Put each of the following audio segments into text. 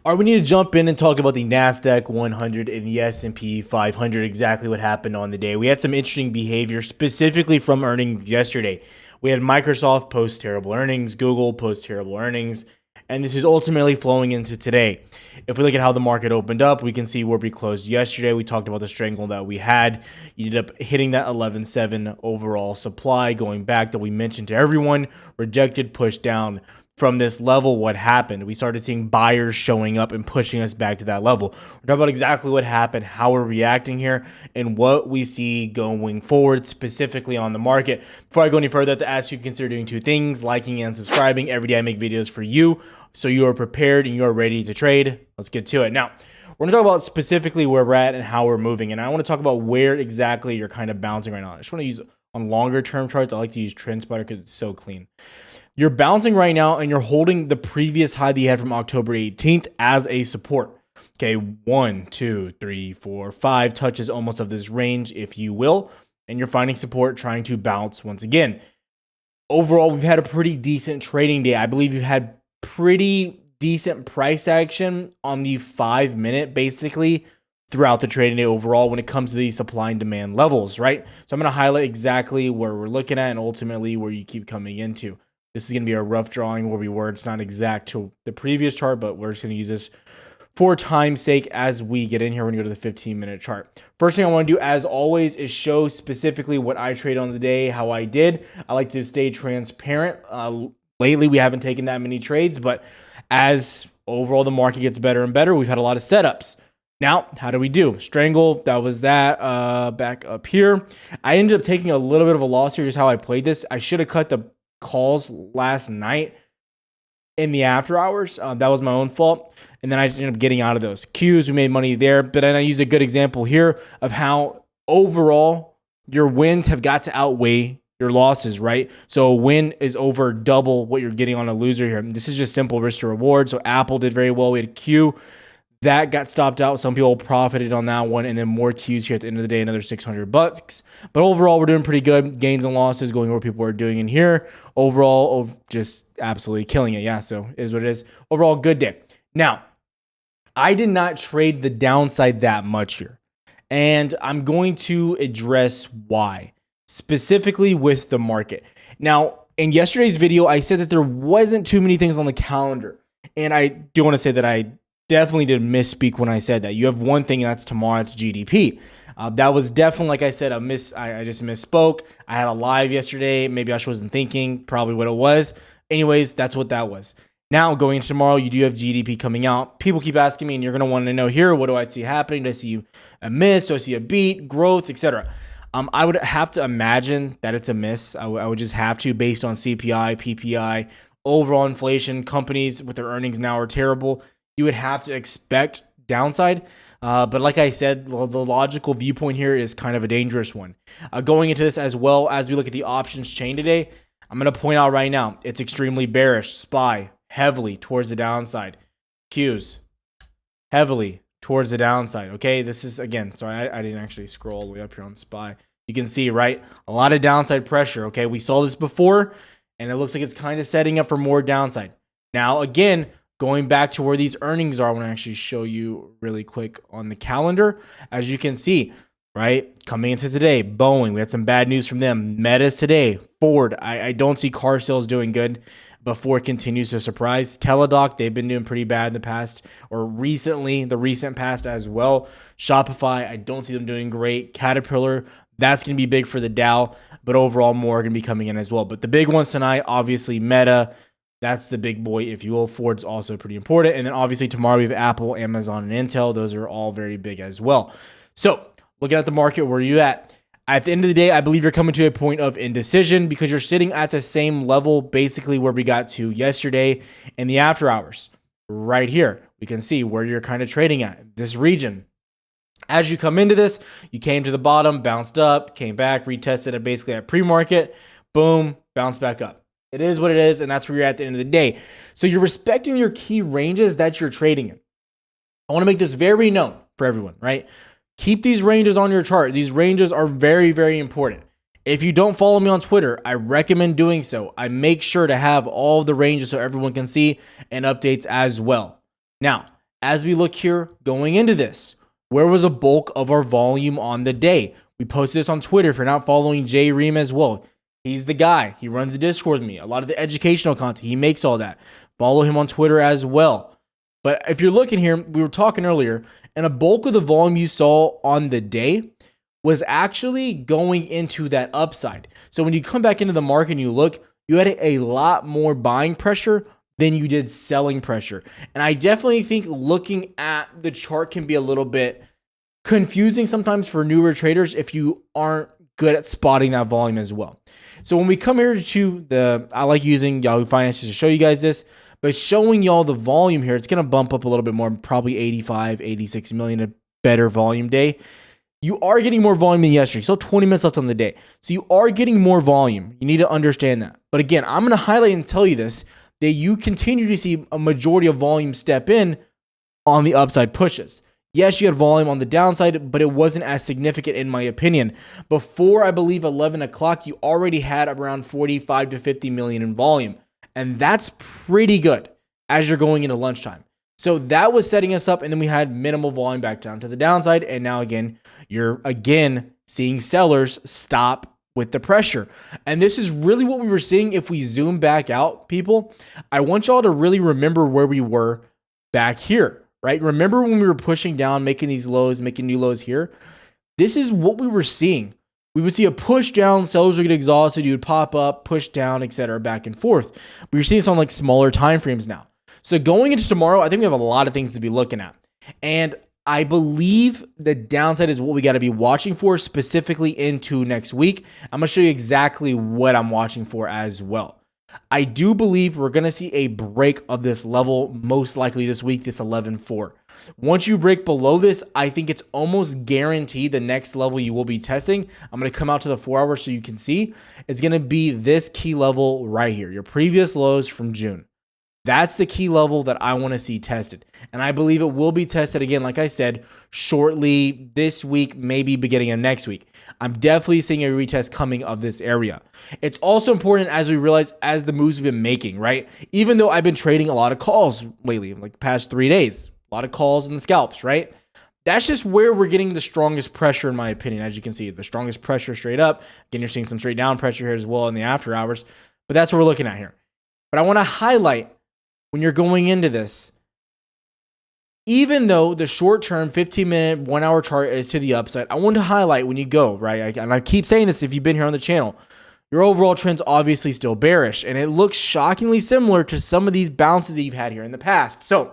All right, we need to jump in and talk about the Nasdaq 100 and the SP 500, exactly what happened on the day. We had some interesting behavior specifically from earnings yesterday. We had Microsoft post terrible earnings, Google post terrible earnings, and this is ultimately flowing into today. If we look at how the market opened up, we can see where we closed yesterday. We talked about the strangle that we had. You ended up hitting that 11.7 overall supply going back that we mentioned to everyone, rejected, pushed down. From this level, what happened? We started seeing buyers showing up and pushing us back to that level. We're talking about exactly what happened, how we're reacting here, and what we see going forward, specifically on the market. Before I go any further, I have to ask you to consider doing two things: liking and subscribing. Every day I make videos for you, so you are prepared and you are ready to trade. Let's get to it. Now, we're going to talk about specifically where we're at and how we're moving, and I want to talk about where exactly you're kind of bouncing right now. I just want to use on longer term charts. I like to use TrendSpider because it's so clean. You're bouncing right now and you're holding the previous high that you had from October 18th as a support. Okay, 1, 2, 3, 4, 5 touches almost of this range, if you will, and you're finding support, trying to bounce once again. Overall, we've had a pretty decent trading day. I believe you've had pretty decent price action on the 5-minute, basically, throughout the trading day overall when it comes to these supply and demand levels, right? So I'm going to highlight exactly where we're looking at and ultimately where you keep coming into. This is going to be a rough drawing where we were. It's not exact to the previous chart, but we're just going to use this for time's sake as we get in here. We're going to go to the 15-minute chart. First thing I want to do, as always, is show specifically what I trade on the day, how I did. I like to stay transparent. Lately, we haven't taken that many trades, but as overall the market gets better and better, we've had a lot of setups. Now, how do we do? Strangle, that was that. Back up here. I ended up taking a little bit of a loss here, just how I played this. I should have cut the calls last night in the after hours. That was my own fault. And then I just ended up getting out of those. Qs, we made money there. But then I use a good example here of how overall your wins have got to outweigh your losses, right? So a win is over double what you're getting on a loser here. This is just simple risk to reward. So Apple did very well. We had Q. That got stopped out. Some people profited on that one, and then more Qs here at the end of the day, another $600. But overall, we're doing pretty good. Gains and losses going where people are doing in here. Overall, just absolutely killing it. Yeah, so it is what it is. Overall, good day. Now, I did not trade the downside that much here, and I'm going to address why, specifically with the market. Now, in yesterday's video, I said that there wasn't too many things on the calendar, and I do want to say that I definitely did misspeak when I said that. You have one thing, and that's tomorrow. It's GDP. That was definitely, like I said, I just misspoke. I had a live yesterday. Maybe I wasn't thinking. Probably what it was. Anyways, that's what that was. Now, going into tomorrow, you do have GDP coming out. People keep asking me, and you're going to want to know here, what do I see happening? Do I see a miss? Do I see a beat, growth, etc.? I would have to imagine that it's a miss. I would just have to, based on CPI, PPI, overall inflation. Companies with their earnings now are terrible. You would have to expect downside. But like I said, the logical viewpoint here is kind of a dangerous one. Going into this, as well as we look at the options chain today, I'm going to point out right now, it's extremely bearish. SPY, heavily towards the downside. Qs, heavily towards the downside. Okay, this is, again, sorry, I didn't actually scroll all the way up here on SPY. You can see, right, a lot of downside pressure. Okay, we saw this before, and it looks like it's kind of setting up for more downside. Now, again, going back to where these earnings are, I want to actually show you really quick on the calendar. As you can see, right, coming into today, Boeing, we had some bad news from them. Meta's today. Ford, I don't see car sales doing good before it continues to surprise. Teladoc, they've been doing pretty bad in the past, or recently, the recent past as well. Shopify, I don't see them doing great. Caterpillar, that's going to be big for the Dow, but overall more are going to be coming in as well. But the big ones tonight, obviously Meta, that's the big boy, if you will. Ford's also pretty important. And then obviously tomorrow we have Apple, Amazon, and Intel. Those are all very big as well. So looking at the market, where are you at? At the end of the day, I believe you're coming to a point of indecision because you're sitting at the same level basically where we got to yesterday in the after hours. Right here, we can see where you're kind of trading at, this region. As you come into this, you came to the bottom, bounced up, came back, retested it basically at pre-market, boom, bounced back up. It is what it is, and that's where you're at the end of the day. So you're respecting your key ranges that you're trading in. I want to make this very known for everyone, right? Keep these ranges on your chart. These ranges are very, very important. If you don't follow me on Twitter, I recommend doing so. I make sure to have all the ranges so everyone can see and updates as well. Now, as we look here going into this, where was a bulk of our volume on the day? We posted this on Twitter. If you're not following Jay Ream as well, he's the guy. He runs the Discord with me. A lot of the educational content, he makes all that. Follow him on Twitter as well. But if you're looking here, we were talking earlier, and a bulk of the volume you saw on the day was actually going into that upside. So when you come back into the market and you look, you had a lot more buying pressure than you did selling pressure. And I definitely think looking at the chart can be a little bit confusing sometimes for newer traders if you aren't good at spotting that volume as well. So when we come here to I like using Yahoo Finances to show you guys this, but showing y'all the volume here, it's going to bump up a little bit more, probably 85, 86 million, a better volume day. You are getting more volume than yesterday. Still 20 minutes left on the day. So you are getting more volume. You need to understand that. But again, I'm going to highlight and tell you this, that you continue to see a majority of volume step in on the upside pushes. Yes, you had volume on the downside, but it wasn't as significant in my opinion. Before, I believe, 11 o'clock, you already had around 45 to 50 million in volume. And that's pretty good as you're going into lunchtime. So that was setting us up, and then we had minimal volume back down to the downside. And now again, you're seeing sellers stop with the pressure. And this is really what we were seeing. If we zoom back out, people, I want y'all to really remember where we were back here, right? Remember when we were pushing down, making these lows, making new lows here? This is what we were seeing. We would see a push down, sellers would get exhausted, you would pop up, push down, etc., back and forth. We're seeing this on like smaller time frames now. So going into tomorrow, I think we have a lot of things to be looking at. And I believe the downside is what we got to be watching for specifically into next week. I'm going to show you exactly what I'm watching for as well. I do believe we're going to see a break of this level most likely this week, this 11.4. Once you break below this, I think it's almost guaranteed the next level you will be testing. I'm going to come out to the 4 hours so you can see. It's going to be this key level right here, your previous lows from June. That's the key level that I want to see tested. And I believe it will be tested again, like I said, shortly this week, maybe beginning of next week. I'm definitely seeing a retest coming of this area. It's also important as we realize as the moves we've been making, right? Even though I've been trading a lot of calls lately, like the past 3 days, a lot of calls in the scalps, right? That's just where we're getting the strongest pressure, in my opinion. As you can see, the strongest pressure straight up. Again, you're seeing some straight down pressure here as well in the after hours. But that's what we're looking at here. But I want to highlight when you're going into this, even though the short-term 15-minute, 1 hour chart is to the upside, I want to highlight when you go, right? And I keep saying this if you've been here on the channel, your overall trend's obviously still bearish, and it looks shockingly similar to some of these bounces that you've had here in the past. So,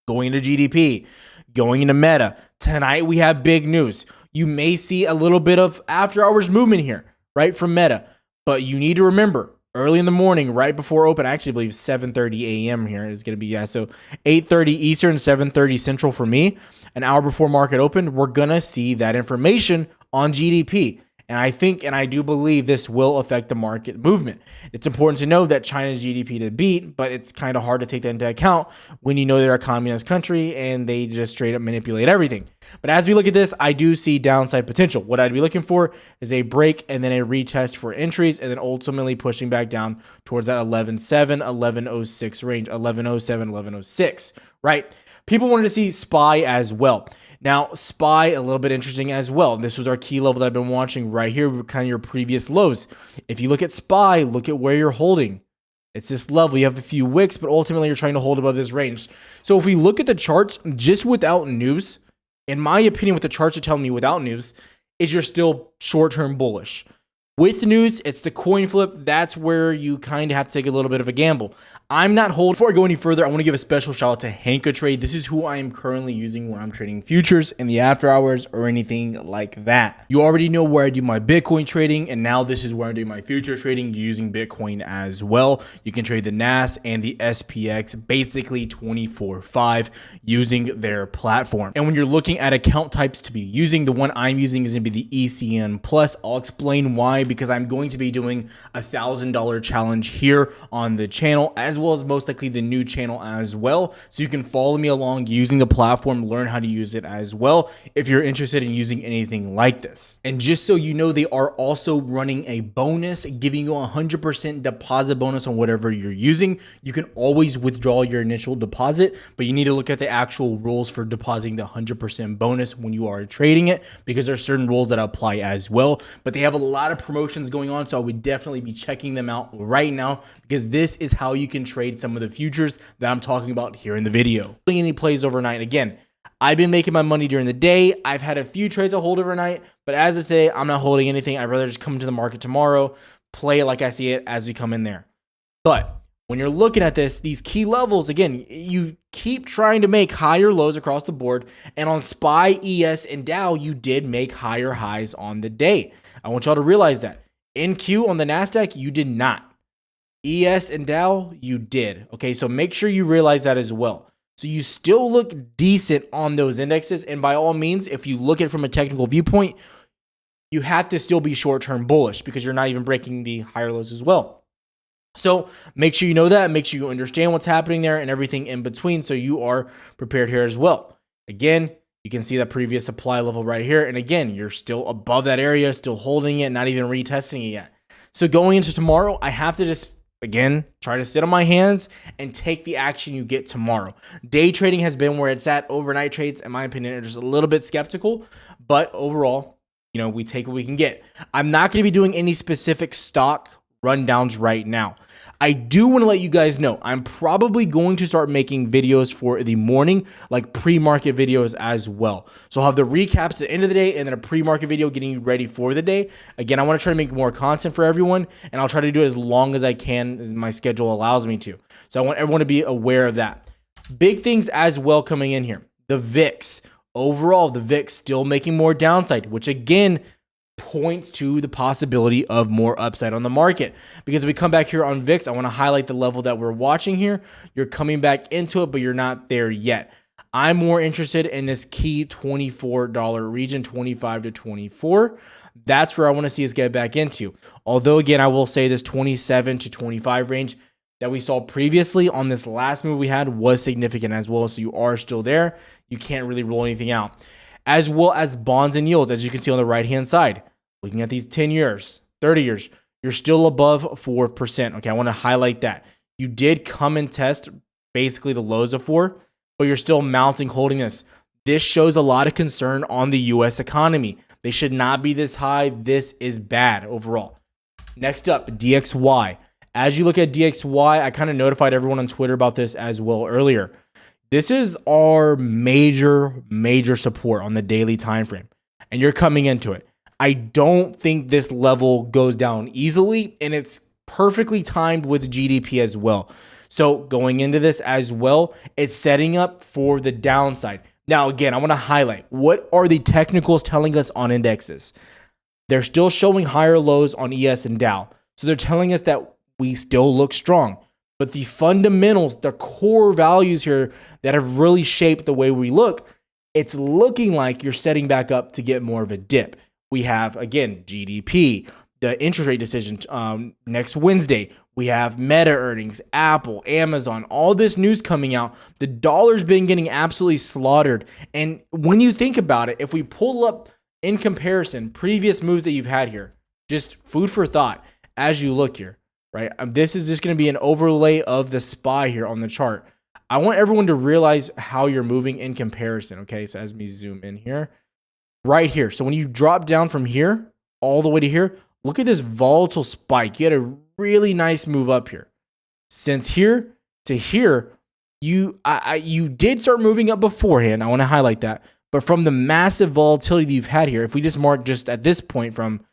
going into GDP, going into Meta, tonight we have big news. You may see a little bit of after-hours movement here, right, from Meta, but you need to remember, early in the morning, right before open, I actually believe 7:30 a.m. here is going to be, so 8:30 Eastern, 7:30 Central for me, an hour before market open, we're going to see that information on GDP. And I think, and I do believe this will affect the market movement. It's important to know that China's GDP to beat, but it's kind of hard to take that into account when you know they're a communist country and they just straight up manipulate everything. But as we look at this, I do see downside potential. What I'd be looking for is a break and then a retest for entries and then ultimately pushing back down towards that 11.7, 11.06 range, 11.07, 11.06, right? People wanted to see SPY as well. Now, SPY, a little bit interesting as well. This was our key level that I've been watching right here, kind of your previous lows. If you look at SPY, look at where you're holding. It's this level. You have a few wicks, but ultimately you're trying to hold above this range. So if we look at the charts just without news, in my opinion, what the charts are telling me without news is you're still short-term bullish. With news, it's the coin flip. That's where you kind of have to take a little bit of a gamble. I'm not holding. Before I go any further, I want to give a special shout out to Hanka Trade. This is who I am currently using when I'm trading futures in the after hours or anything like that. You already know where I do my Bitcoin trading, and now this is where I do my future trading using Bitcoin as well. You can trade the NAS and the SPX basically 24/5 using their platform. And when you're looking at account types to be using, the one I'm using is going to be the ECN Plus. I'll explain why, because I'm going to be doing a $1,000 challenge here on the channel, as as well as most likely the new channel as well. So you can follow me along using the platform, learn how to use it as well if you're interested in using anything like this. And just so you know, they are also running a bonus, giving you 100% deposit bonus on whatever you're using. You can always withdraw your initial deposit, but you need to look at the actual rules for depositing the 100% bonus when you are trading it, because there's certain rules that apply as well. But they have a lot of promotions going on, so I would definitely be checking them out right now, because this is how you can trade some of the futures that I'm talking about here in the video. Any plays overnight, again, I've been making my money during the day. I've had a few trades to hold overnight, but as of today, I'm not holding anything. I'd rather just come into the market tomorrow, play it like I see it as we come in there. But when you're looking at this, these key levels, again, you keep trying to make higher lows across the board. And on SPY, ES, and Dow, you did make higher highs on the day. I want y'all to realize that. NQ on the Nasdaq, you did not. ES and Dow, you did. Okay, so make sure you realize that as well. So you still look decent on those indexes. And by all means, if you look at it from a technical viewpoint, you have to still be short-term bullish because you're not even breaking the higher lows as well. So make sure you know that, make sure you understand what's happening there and everything in between so you are prepared here as well. Again, you can see that previous supply level right here. And again, you're still above that area, still holding it, not even retesting it yet. So going into tomorrow, I have to just, again, try to sit on my hands and take the action you get tomorrow. Day trading has been where it's at. Overnight trades, in my opinion, are just a little bit skeptical. But overall, you know, we take what we can get. I'm not going to be doing any specific stock rundowns right now. I do want to let you guys know I'm probably going to start making videos for the morning, like pre-market videos as well. So I'll have the recaps at the end of the day and then a pre-market video getting you ready for the day. Again, I want to try to make more content for everyone, and I'll try to do it as long as I can as my schedule allows me to. So I want everyone to be aware of that. Big things as well coming in here. The VIX. Overall, the VIX still making more downside, which again points to the possibility of more upside on the market. Because if we come back here on VIX, I want to highlight the level that we're watching here. You're coming back into it, but you're not there yet. I'm more interested in this key $24 region, 25 to 24. That's where I want to see us get back into. Although, again, I will say this 27 to 25 range that we saw previously on this last move we had was significant as well. So you are still there. You can't really rule anything out. As well as bonds and yields, as you can see on the right-hand side. Looking at these 10 years, 30 years, you're still above 4%. Okay, I want to highlight that. You did come and test basically the lows of 4, but you're still mounting, holding this. This shows a lot of concern on the U.S. economy. They should not be this high. This is bad overall. Next up, DXY. As you look at DXY, I kind of notified everyone on Twitter about this as well earlier. This is our major support on the daily time frame, and you're coming into it. I don't think this level goes down easily, and it's perfectly timed with GDP as well. So going into this as well, it's setting up for the downside. Now, again, I want to highlight, what are the technicals telling us on indexes? They're still showing higher lows on ES and Dow. So they're telling us that we still look strong. But the fundamentals, the core values here that have really shaped the way we look, it's looking like you're setting back up to get more of a dip. We have, again, GDP, the interest rate decision next Wednesday. We have Meta earnings, Apple, Amazon, all this news coming out. The dollar's been getting absolutely slaughtered. And when you think about it, if we pull up in comparison previous moves that you've had here, just food for thought as you look here. Right? This is just going to be an overlay of the SPY here on the chart. I want everyone to realize how you're moving in comparison. Okay, so as me zoom in here, right here. So when you drop down from here all the way to here, look at this volatile spike. You had a really nice move up here. Since here to here, you did start moving up beforehand. I want to highlight that. But from the massive volatility that you've had here, if we just mark just at this point from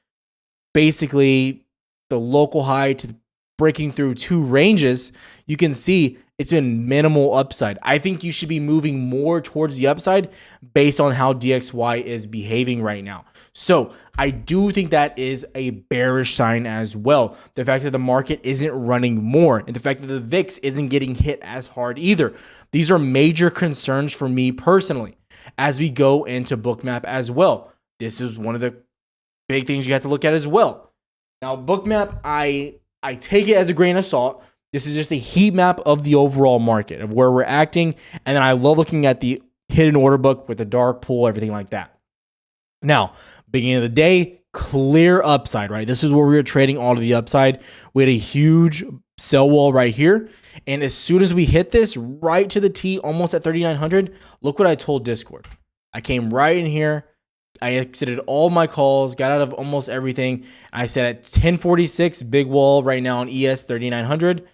basically the local high to breaking through 2 ranges, you can see it's been minimal upside. I think you should be moving more towards the upside based on how DXY is behaving right now. So I do think that is a bearish sign as well. The fact that the market isn't running more and the fact that the VIX isn't getting hit as hard either. These are major concerns for me personally as we go into Bookmap as well. This is one of the big things you have to look at as well. Now, Bookmap, I take it as a grain of salt. This is just a heat map of the overall market, of where we're acting. And then I love looking at the hidden order book with the dark pool, everything like that. Now, beginning of the day, clear upside, right? This is where we were trading all to the upside. We had a huge sell wall right here. And as soon as we hit this right to the T, almost at 3,900, look what I told Discord. I came right in here. I exited all my calls, got out of almost everything. I said at 1046, big wall right now on ES 3,900.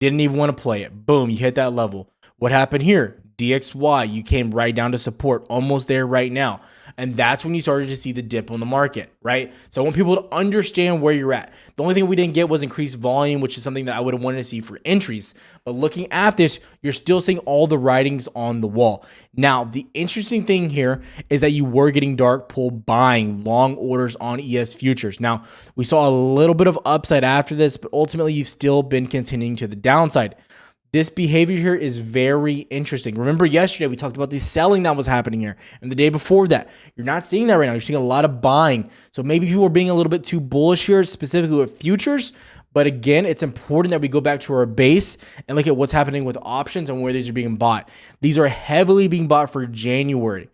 Didn't even want to play it. Boom, you hit that level. What happened here? DXY, you came right down to support, almost there right now. And that's when you started to see the dip on the market, right? So I want people to understand where you're at. The only thing we didn't get was increased volume, which is something that I would have wanted to see for entries. But looking at this, you're still seeing all the writings on the wall. Now, the interesting thing here is that you were getting dark pool buying long orders on ES futures. Now, we saw a little bit of upside after this, but ultimately you've still been continuing to the downside. This behavior here is very interesting. Remember yesterday we talked about the selling that was happening here, and the day before that. You're not seeing that right now. You're seeing a lot of buying. So maybe people are being a little bit too bullish here, specifically with futures. But again, it's important that we go back to our base and look at what's happening with options and where these are being bought. These are heavily being bought for January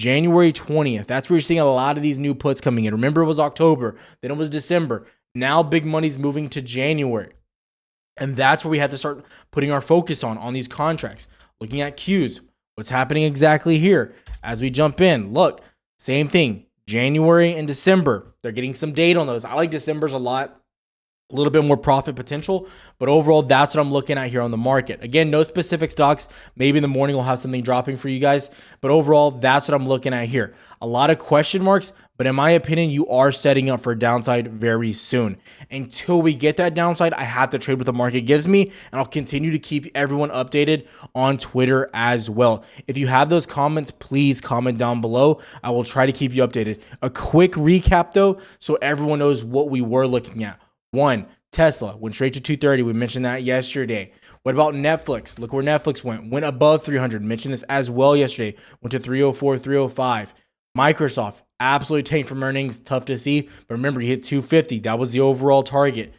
20th. That's where you're seeing a lot of these new puts coming in. Remember, it was October, then it was December. Now big money's moving to January. And that's where we have to start putting our focus on these contracts. Looking at Qs, what's happening exactly here as we jump in. Look, same thing, January and December. They're getting some data on those. I like December's a lot. A little bit more profit potential, but overall, that's what I'm looking at here on the market. Again, no specific stocks. Maybe in the morning we'll have something dropping for you guys, but overall, that's what I'm looking at here. A lot of question marks, but in my opinion, you are setting up for a downside very soon. Until we get that downside, I have to trade what the market gives me, and I'll continue to keep everyone updated on Twitter as well. If you have those comments, please comment down below. I will try to keep you updated. A quick recap though, so everyone knows what we were looking at. 1, Tesla went straight to 230. We mentioned that yesterday. What about Netflix? Look where Netflix went. Went above 300. Mentioned this as well yesterday. Went to 304, 305. Microsoft absolutely tanked from earnings. Tough to see. But remember, you hit 250. That was the overall target.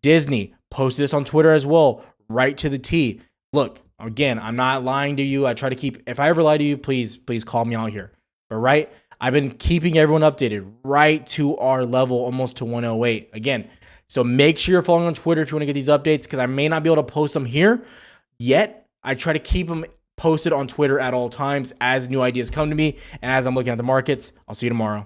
Disney posted this on Twitter as well. Right to the T. Look, again, I'm not lying to you. I try to keep, if I ever lie to you, please call me out here. But right, I've been keeping everyone updated right to our level, almost to 108. Again, so make sure you're following on Twitter if you want to get these updates, because I may not be able to post them here yet. I try to keep them posted on Twitter at all times as new ideas come to me and as I'm looking at the markets. I'll see you tomorrow.